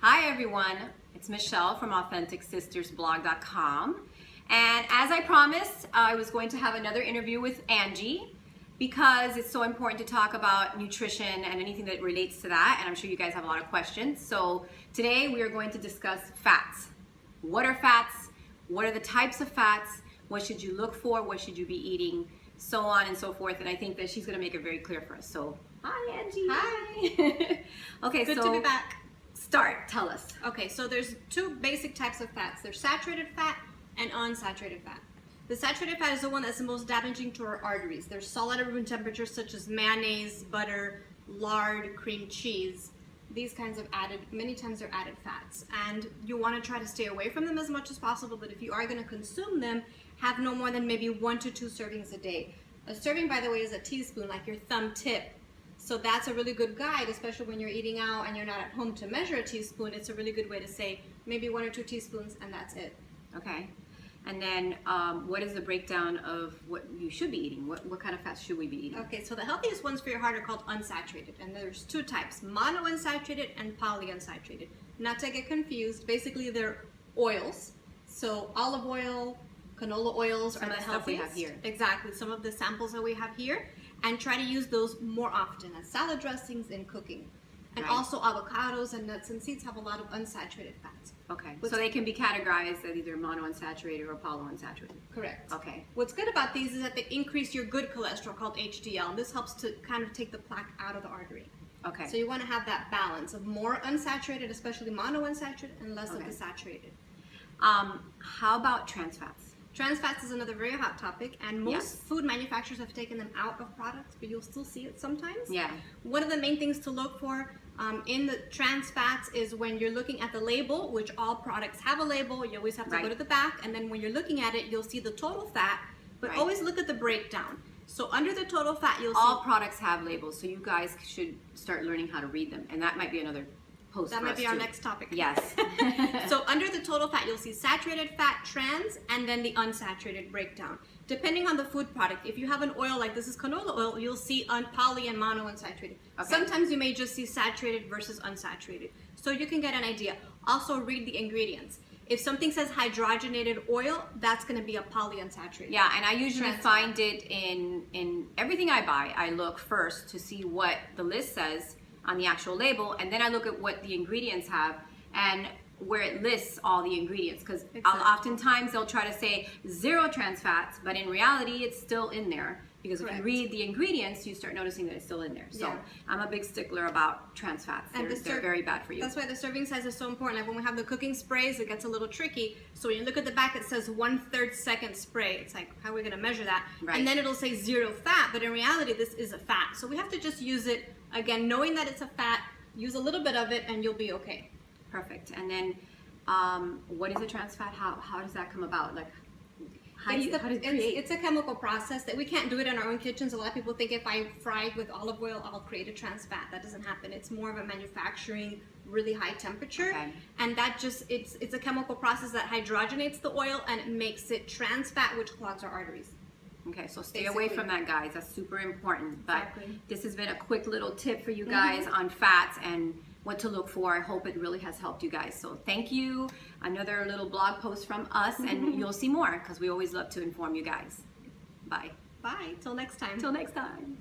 Hi everyone, it's Michelle from AuthenticSistersBlog.com, and as I promised, I was going to have another interview with Angie because it's so important to talk about nutrition and anything that relates to that, and I'm sure you guys have a lot of questions. So today we are going to discuss fats. What are fats? What are the types of fats? What should you look for? What should you be eating? So on and so forth, and I think that she's going to make it very clear for us. So, hi Angie. Hi. Okay, Good so to be back. Tell us. Okay, so there's two basic types of fats. There's saturated fat and unsaturated fat. The saturated fat is the one that's the most damaging to our arteries. They're solid at room temperature, such as mayonnaise, butter, lard, cream cheese. These kinds of many times they're added fats. And you want to try to stay away from them as much as possible, but if you are going to consume them, have no more than maybe 1 to 2 servings a day. A serving, by the way, is a teaspoon, like your thumb tip. So that's a really good guide, especially when you're eating out and you're not at home to measure a teaspoon. It's a really good way to say maybe 1 or 2 teaspoons and that's it. Okay. And then what is the breakdown of what you should be eating? What kind of fats should we be eating? Okay, so the healthiest ones for your heart are called unsaturated. And there's 2 types, monounsaturated and polyunsaturated. Not to get confused, basically they're oils. So olive oil, canola oils are the healthiest. We have here. Exactly, some of the samples that we have here. And try to use those more often as salad dressings in cooking. And also avocados and nuts and seeds have a lot of unsaturated fats. Okay, so they can be categorized as either monounsaturated or polyunsaturated. Correct. Okay. What's good about these is that they increase your good cholesterol called HDL, and this helps to kind of take the plaque out of the artery. Okay. So you want to have that balance of more unsaturated, especially monounsaturated, and less of the saturated. How about trans fats? Trans fats is another very hot topic, and most food manufacturers have taken them out of products, but you'll still see it sometimes. Yeah. One of the main things to look for in the trans fats is when you're looking at the label, which all products have a label, you always have to go to the back, and then when you're looking at it, you'll see the total fat, but always look at the breakdown. So under the total fat, you'll see all products have labels, so you guys should start learning how to read them, and that might be another post. That might be our next topic. Yes. So under the total fat, you'll see saturated fat, trans, and then the unsaturated breakdown. Depending on the food product, if you have an oil like this is canola oil, you'll see poly and monounsaturated. Okay. Sometimes you may just see saturated versus unsaturated. So you can get an idea. Also read the ingredients. If something says hydrogenated oil, that's going to be a polyunsaturated. Yeah, and I usually find it in everything I buy. I look first to see what the list says on the actual label, and then I look at what the ingredients have and where it lists all the ingredients, because oftentimes they'll try to say 0 trans fats, but in reality it's still in there, because if you read the ingredients you start noticing that it's still in there. So I'm a big stickler about trans fats. They're very bad for you. That's why the serving size is so important. Like when we have the cooking sprays, it gets a little tricky. So when you look at the back, it says 1/3 second spray. It's like, how are we going to measure that? And then it'll say 0 fat, but in reality this is a fat. So we have to just use it, again, knowing that it's a fat, use a little bit of it and you'll be okay. Perfect. And then what is a trans fat? How does that come about? Like, it's a chemical process that we can't do it in our own kitchens. A lot of people think if I fry with olive oil, I'll create a trans fat. That doesn't happen. It's more of a manufacturing, really high temperature. And that just, it's a chemical process that hydrogenates the oil and it makes it trans fat, which clogs our arteries. Okay, so stay away from that, guys. That's super important. But this has been a quick little tip for you guys on fats and what to look for. I hope it really has helped you guys. So thank you. Another little blog post from us, and you'll see more because we always love to inform you guys. Bye. Bye. Till next time. Till next time.